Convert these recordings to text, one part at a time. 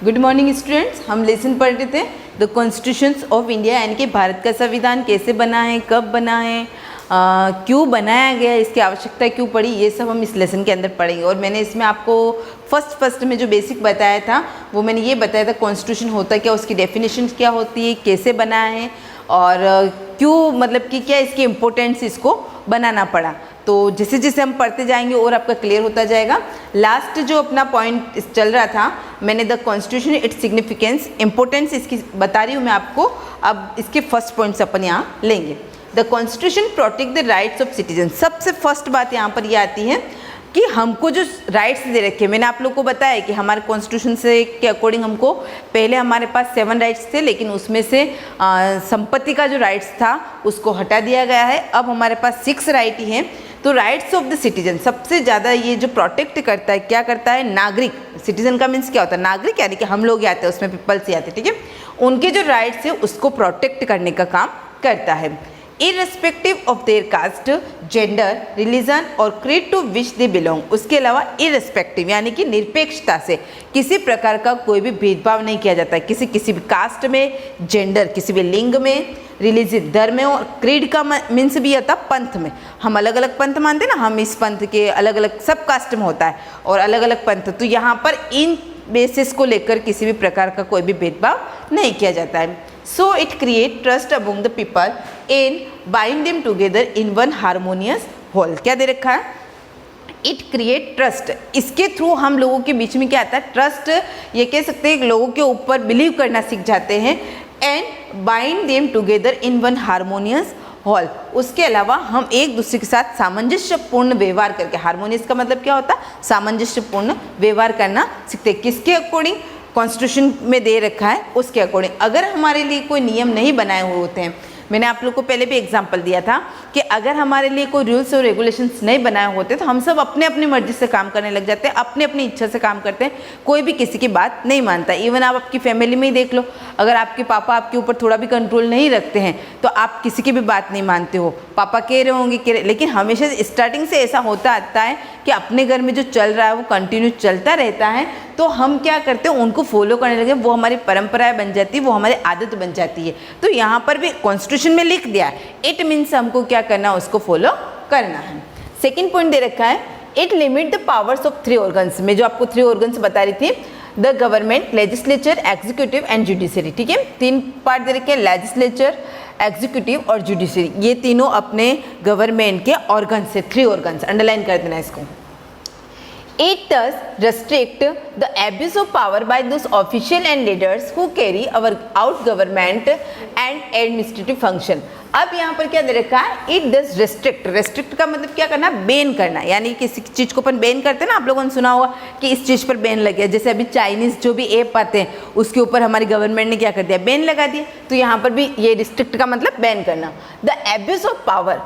Good morning students. हम lesson पढ़ रहे थे द कॉन्स्टिट्यूशंस ऑफ इंडिया, यानी कि भारत का संविधान कैसे बना है, कब बना है, क्यों बनाया गया, इसकी आवश्यकता क्यों पड़ी, ये सब हम इस लेसन के अंदर पढ़ेंगे। और मैंने इसमें आपको फर्स्ट में जो बेसिक बताया था वो मैंने ये बताया था कॉन्स्टिट्यूशन होता क्या, उसकी डेफिनेशन क्या होती है, कैसे बना है और क्यों, मतलब कि क्या इसकी इम्पोर्टेंस इसको बनाना पड़ा। तो जैसे जैसे हम पढ़ते जाएंगे और आपका क्लियर होता जाएगा। लास्ट जो अपना पॉइंट चल रहा था मैंने the constitution, its significance, importance इसकी बता रही हूँ मैं आपको। अब इसके फर्स्ट पॉइंट्स अपन यहाँ लेंगे। The constitution protect the rights of citizen. सबसे फर्स्ट बात यहाँ पर ये आती है कि हमको जो राइट्स दे रखे, मैंने आप लोग को बताया कि हमारे कॉन्स्टिट्यूशन से के अकॉर्डिंग हमको पहले हमारे पास 7 राइट्स थे, लेकिन उसमें से संपत्ति का जो राइट्स था उसको हटा दिया गया है। अब हमारे पास 6 राइट ही हैं। तो राइट्स ऑफ द सिटीजन सबसे ज़्यादा ये जो प्रोटेक्ट करता है, क्या करता है, नागरिक। सिटीजन का मीन्स क्या होता है, नागरिक, यानी कि हम लोग ही आते हैं उसमें, पीपल्स ही आते हैं, ठीक है। उनके जो राइट्स है उसको प्रोटेक्ट करने का काम करता है। Irrespective of their caste, gender, religion और creed to which they belong. उसके अलावा इररेस्पेक्टिव यानी कि निरपेक्षता से किसी प्रकार का कोई भी भेदभाव नहीं किया जाता है, किसी भी कास्ट में, जेंडर किसी भी लिंग में, रिलीजन धर्म में, और क्रीड का मीन्स भी होता पंथ में। हम अलग अलग पंथ मानते हैं ना, हम इस पंथ के अलग अलग सब कास्ट में होता है और अलग अलग पंथ। तो यहाँ पर इन बेसिस को लेकर किसी भी प्रकार का कोई भी भेदभाव नहीं किया जाता है। So it create trust among the people and bind them together in one harmonious whole. क्या दे रखा है, इट क्रिएट ट्रस्ट। इसके थ्रू हम लोगों के बीच में क्या आता है, ट्रस्ट, ये कह सकते हैं लोगों के ऊपर बिलीव करना सीख जाते हैं। And bind them together in one harmonious hall. उसके अलावा हम एक दूसरे के साथ सामंजस्यपूर्ण व्यवहार करके, हारमोनियस का मतलब क्या होता है, सामंजस्यपूर्ण व्यवहार करना सीखते हैं। किसके अकॉर्डिंग, कॉन्स्टिट्यूशन में दे रखा है उसके अकॉर्डिंग। अगर हमारे लिए कोई नियम नहीं बनाए हुए होते हैं, मैंने आप लोग को पहले भी एग्जांपल दिया था कि अगर हमारे लिए कोई रूल्स और रेगुलेशंस नहीं बनाए होते तो हम सब अपने अपनी मर्जी से काम करने लग जाते हैं, अपने अपनी इच्छा से काम करते हैं, कोई भी किसी की बात नहीं मानता। इवन आप आपकी फैमिली में ही देख लो, अगर आपके पापा आपके ऊपर थोड़ा भी कंट्रोल नहीं रखते हैं तो आप किसी की भी बात नहीं मानते हो। पापा कह रहे होंगे लेकिन हमेशा स्टार्टिंग से ऐसा होता आता है कि अपने घर में जो चल रहा है वो कंटिन्यू चलता रहता है, तो हम क्या करते हैं, उनको फॉलो करने लगे, वो हमारी परंपराएं बन जाती है, वो हमारी आदत बन जाती है। तो यहाँ पर भी कॉन्स्टिट्यूशन में लिख दिया है, इट मीन्स हमको क्या करना है, उसको फॉलो करना है। सेकेंड पॉइंट दे रखा है, it limit the powers of 3 organs. मैं जो आपको 3 ऑर्गन्स बता रही थी, the government, legislature, executive and judiciary, ठीक है। 3 पार्ट दे रखे हैं, लेजिस्लेचर, एग्जीक्यूटिव और जुडिशरी। ये तीनों अपने गवर्नमेंट के ऑर्गन्स है, 3 ऑर्गन्स, अंडरलाइन कर देना इसको। It does restrict the abuse of power by those officials and leaders who carry out government and administrative function। अब यहाँ पर क्या दे रखा है, इट डज रेस्ट्रिक्ट। रेस्ट्रिक्ट का मतलब क्या करना, बैन करना, यानी किसी चीज़ को अपन बैन करते हैं ना, आप लोगों ने सुना होगा कि इस चीज़ पर बैन लग गया। जैसे अभी चाइनीज़ जो भी ऐप आते हैं उसके ऊपर हमारी गवर्नमेंट ने क्या कर दिया, बैन लगा दिया। तो यहाँ पर भी ये रिस्ट्रिक्ट का मतलब बैन करना। द एब्यूज ऑफ पावर,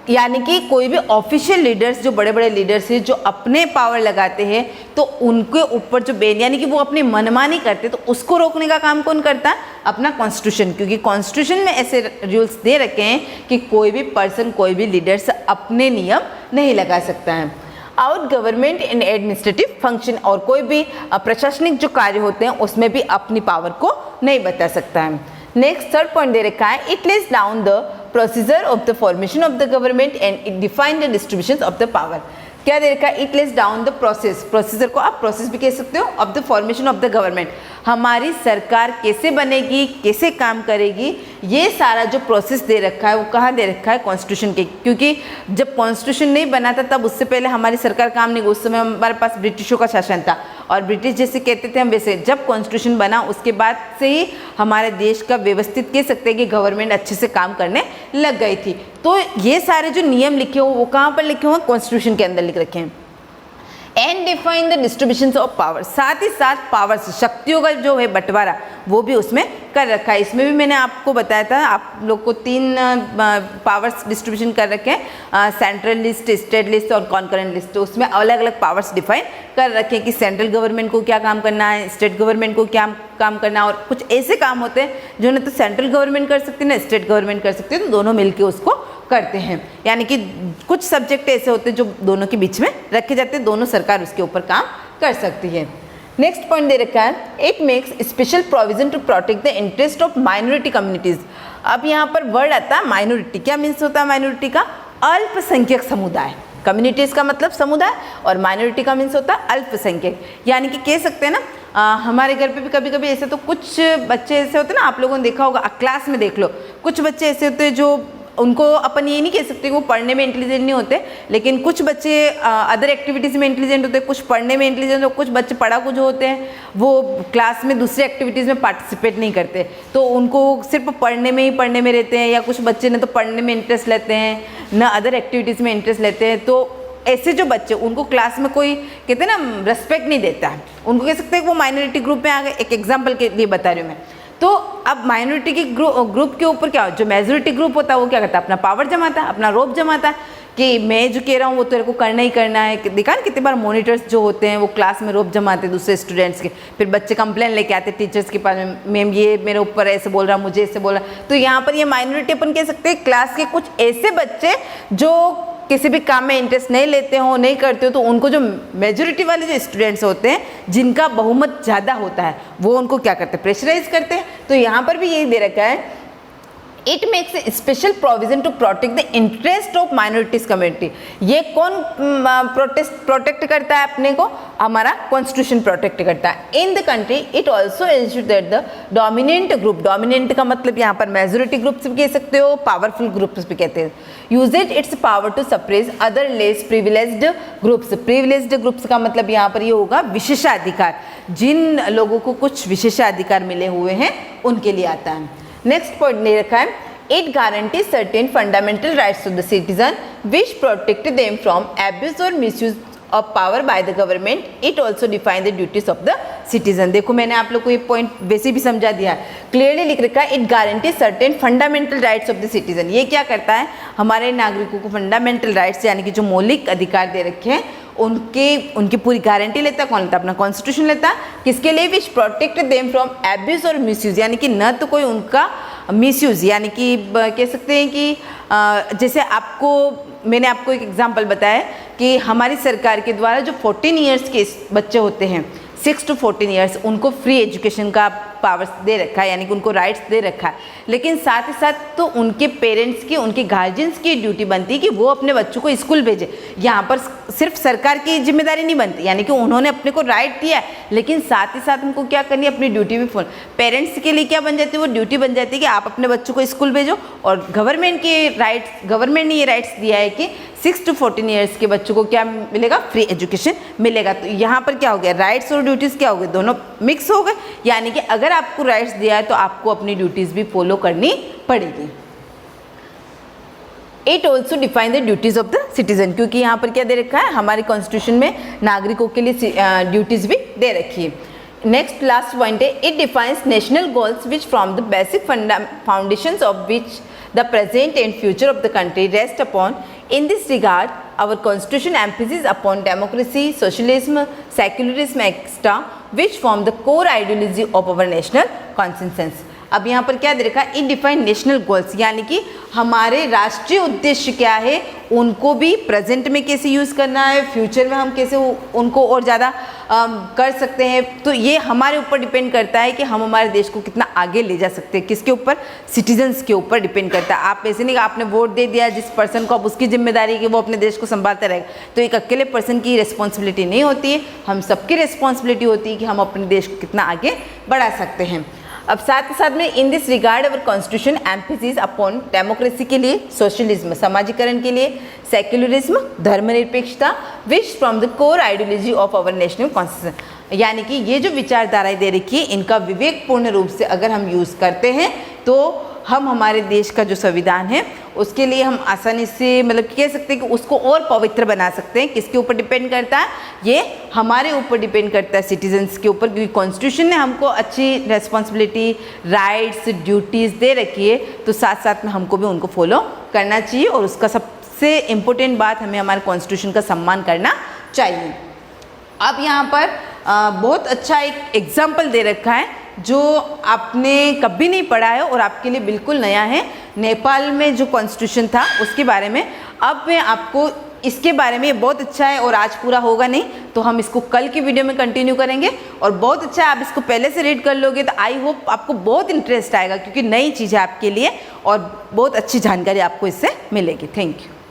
यानी कि कोई भी ऑफिशियल लीडर्स, जो बड़े बड़े लीडर्स हैं जो अपने पावर लगाते हैं, तो उनके ऊपर जो बैन, यानी कि वो अपनी मनमानी करते, तो उसको रोकने का काम कौन करता है, अपना कॉन्स्टिट्यूशन। क्योंकि कॉन्स्टिट्यूशन में ऐसे रूल्स दे रखे हैं कि कोई भी पर्सन, कोई भी लीडर्स अपने नियम नहीं लगा सकता है। Out government and administrative function, और कोई भी प्रशासनिक जो कार्य होते हैं उसमें भी अपनी पावर को नहीं बता सकता है। नेक्स्ट थर्ड पॉइंट दे रखा है, it less down the procedure of the formation of the government and it define the distribution of the power. क्या दे रखा है, it less down the process, procedure को आप प्रोसेस भी कह सकते हो, of the formation of the government. हमारी सरकार कैसे बनेगी, कैसे काम करेगी, ये सारा जो प्रोसेस दे रखा है वो कहाँ दे रखा है, कॉन्स्टिट्यूशन के। क्योंकि जब कॉन्स्टिट्यूशन नहीं बना था तब उससे पहले हमारी सरकार काम नहीं, उस समय हमारे पास ब्रिटिशों का शासन था और ब्रिटिश जैसे कहते थे हम वैसे। जब कॉन्स्टिट्यूशन बना उसके बाद से ही हमारे देश का व्यवस्थित कह सकते हैं कि गवर्नमेंट अच्छे से काम करने लग गई थी। तो ये सारे जो नियम लिखे हुए वो कहाँ पर लिखे हुए हैं, कॉन्स्टिट्यूशन के अंदर लिख रखे हैं। And define the distribution of power, साथ ही साथ पावर्स, शक्तियों का जो है बंटवारा वो भी उसमें कर रखा है। इसमें भी मैंने आपको बताया था, आप लोग को 3 पावर्स डिस्ट्रीब्यूशन कर रखे हैं, सेंट्रल लिस्ट, स्टेट लिस्ट और कॉन्करेंट लिस्ट। तो उसमें अलग अलग पावर्स डिफाइन कर रखे हैं कि सेंट्रल गवर्नमेंट को क्या काम करना है, स्टेट गवर्नमेंट को क्या काम करना है। और कुछ ऐसे काम होते हैं जो ना तो सेंट्रल गवर्नमेंट कर सकती है ना स्टेट गवर्नमेंट कर सकती है, तो दोनों मिलकर उसको करते हैं। यानी कि कुछ सब्जेक्ट ऐसे होते हैं जो दोनों के बीच में रखे जाते हैं, दोनों सरकार उसके ऊपर काम कर सकती है। नेक्स्ट पॉइंट दे रखा है, it makes special provision to protect the interest of minority communities. अब यहाँ पर वर्ड आता है माइनॉरिटी, क्या मीन्स होता है माइनॉरिटी का? अल्पसंख्यक समुदाय। कम्युनिटीज का मतलब समुदाय और माइनॉरिटी का मीन्स होता है अल्पसंख्यक। यानी कि कह सकते हैं ना, हमारे घर पे भी कभी कभी ऐसे तो कुछ बच्चे ऐसे होते हैं ना, आप लोगों ने देखा होगा, क्लास में देख लो, कुछ बच्चे ऐसे होते हैं जो उनको अपन ये नहीं कह सकते कि वो पढ़ने में इंटेलिजेंट नहीं होते, लेकिन कुछ बच्चे अदर एक्टिविटीज़ में इंटेलिजेंट होते हैं, कुछ पढ़ने में इंटेलिजेंट होते, कुछ बच्चे पढ़ाकू जो होते हैं वो क्लास में दूसरी एक्टिविटीज़ में पार्टिसिपेट नहीं करते, तो उनको सिर्फ पढ़ने में रहते हैं, या कुछ बच्चे न तो पढ़ने में इंटरेस्ट लेते हैं न अदर एक्टिविटीज़ में इंटरेस्ट लेते हैं। तो ऐसे जो बच्चे, उनको क्लास में कोई कहते हैं ना रेस्पेक्ट नहीं देता है, उनको कह सकते हैं कि वो माइनॉरिटी ग्रुप में आ गए। एक एग्जाम्पल के लिए बता रही हूँ मैं। तो अब माइनॉरिटी के ग्रुप के ऊपर क्या हो, जो मेजोरिटी ग्रुप होता है वो क्या करता है, अपना पावर जमाता है, अपना रोब जमाता है कि मैं जो कह रहा हूँ वो तेरे को करना ही करना है। देखा ना कितनी बार मॉनिटर्स जो होते हैं वो क्लास में रोब जमाते हैं दूसरे स्टूडेंट्स के, फिर बच्चे कंप्लेन लेके आते टीचर्स के पास में, मैम ये मेरे ऊपर ऐसे बोल रहा, मुझे ऐसे बोल रहा। तो यहाँ पर ये माइनॉरिटी अपन कह सकते हैं क्लास के कुछ ऐसे बच्चे जो किसी भी काम में इंटरेस्ट नहीं लेते हो, नहीं करते हो, तो उनको जो मेजोरिटी वाले जो स्टूडेंट्स होते हैं जिनका बहुमत ज़्यादा होता है वो उनको क्या करते हैं, प्रेशराइज करते हैं। तो यहाँ पर भी यही दे रखा है, it makes a special provision to protect the interest of minorities community. ये कौन प्रोटेक्ट करता है अपने को? हमारा कॉन्स्टिट्यूशन प्रोटेक्ट करता है। In the country it also ensure that the dominant group, dominant का मतलब यहाँ पर मेजोरिटी ग्रुप्स भी कह सकते हो, पावरफुल ग्रुप्स भी कहते हैं, uses its power to suppress other less privileged groups. Privileged groups का मतलब यहाँ पर ये होगा विशेषाधिकार, जिन लोगों को कुछ विशेषाधिकार मिले हुए हैं उनके लिए आता है। नेक्स्ट पॉइंट ले रखा है, it guarantee certain fundamental rights to the citizen which protect them from abuse और misuse of power by the government. It also define the duties of the citizen. देखो मैंने आप लोग को ये पॉइंट वैसे भी समझा दिया है, क्लियरली लिख रखा है, it guarantee certain fundamental rights of the citizen. ये क्या करता है, हमारे नागरिकों को फंडामेंटल राइट्स यानी कि जो मौलिक अधिकार दे रखे हैं उनकी पूरी गारंटी लेता है। कौन लेता है? अपना कॉन्स्टिट्यूशन लेता है। किसके लिए? विच प्रोटेक्ट देम फ्रॉम एब्यूज और मिसयूज, यानी कि न तो कोई उनका मिसयूज, यानी कि कह सकते हैं कि जैसे मैंने आपको एक एग्जांपल बताया कि हमारी सरकार के द्वारा जो 14 ईयर्स के बच्चे होते हैं, 6 to 14 ईयर्स, उनको फ्री एजुकेशन का पावर्स दे रखा है, यानी कि उनको राइट्स दे रखा है। लेकिन साथ ही साथ तो उनके पेरेंट्स की, उनके गार्जियंस की ड्यूटी बनती है कि वो अपने बच्चों को स्कूल भेजे। यहाँ पर सिर्फ सरकार की जिम्मेदारी नहीं बनती, यानी कि उन्होंने अपने को राइट दिया है, लेकिन साथ ही साथ उनको क्या करनी है, अपनी ड्यूटी भी फॉलो। पेरेंट्स के लिए क्या बन जाती है, वो ड्यूटी बन जाती है कि आप अपने बच्चों को स्कूल भेजो। और गवर्नमेंट ने ये राइट्स दिया है कि 6 to 14 ईयर्स के बच्चों को क्या मिलेगा, फ्री एजुकेशन मिलेगा। तो यहाँ पर क्या हो गया, राइट्स और ड्यूटीज़ क्या हो गए, दोनों मिक्स हो गए। यानी कि अगर आपको राइट्स दिया है तो आपको अपनी ड्यूटीज़ भी फॉलो करनी पड़ेगी। It also define the duties of the citizen, क्योंकि यहाँ पर क्या दे रखा है, हमारे कॉन्स्टिट्यूशन में नागरिकों के लिए ड्यूटीज़ भी दे रखी है। नेक्स्ट लास्ट पॉइंट है, it defines national goals which from the basic foundations of which the present and future of the country rest upon. In this regard, our constitution emphasizes upon democracy, socialism, secularism, etc., which form the core ideology of our national consensus. अब यहाँ पर क्या दे रखा है, इन define national goals, यानी कि हमारे राष्ट्रीय उद्देश्य क्या है, उनको भी प्रेजेंट में कैसे यूज़ करना है, फ्यूचर में हम कैसे उनको और ज़्यादा कर सकते हैं। तो ये हमारे ऊपर डिपेंड करता है कि हम हमारे देश को कितना आगे ले जा सकते हैं। किसके ऊपर? सिटीजन्स के ऊपर डिपेंड करता है। आप ऐसे नहीं कि आपने वोट दे दिया जिस पर्सन को, अब उसकी जिम्मेदारी है कि वो अपने देश को संभालता रहेगा, तो एक अकेले पर्सन की रिस्पॉन्सिबिलिटी नहीं होती है, हम सबकी रिस्पॉन्सिबिलिटी होती है कि हम अपने देश को कितना आगे बढ़ा सकते हैं। अब साथ ही साथ में in this regard our constitution emphasis upon democracy के लिए, सोशलिज्म समाजीकरण के लिए, सेक्युलरिज्म धर्मनिरपेक्षता, which from the core ideology of our national constitution. यानी कि ये जो विचारधाराएं दे रखी है, इनका विवेकपूर्ण रूप से अगर हम यूज़ करते हैं तो हम हमारे देश का जो संविधान है उसके लिए हम आसानी से मतलब कह सकते हैं कि उसको और पवित्र बना सकते हैं। किसके ऊपर डिपेंड करता है? ये हमारे ऊपर डिपेंड करता है, सिटीजन्स के ऊपर, क्योंकि कॉन्स्टिट्यूशन ने हमको अच्छी रेस्पॉन्सिबिलिटी, राइट्स, ड्यूटीज़ दे रखी है, तो साथ साथ में हमको भी उनको फॉलो करना चाहिए। और उसका सबसे इम्पोर्टेंट बात, हमें हमारे कॉन्स्टिट्यूशन का सम्मान करना चाहिए। अब यहाँ पर बहुत अच्छा एक एग्जाम्पल दे रखा है जो आपने कभी नहीं पढ़ा है और आपके लिए बिल्कुल नया है। नेपाल में जो कॉन्स्टिट्यूशन था उसके बारे में अब मैं आपको इसके बारे में ये बहुत अच्छा है और आज पूरा होगा नहीं तो हम इसको कल की वीडियो में कंटिन्यू करेंगे। और बहुत अच्छा है, आप इसको पहले से रीड कर लोगे तो आई होप आपको बहुत इंटरेस्ट आएगा, क्योंकि नई चीज़ है आपके लिए और बहुत अच्छी जानकारी आपको इससे मिलेगी। Thank you.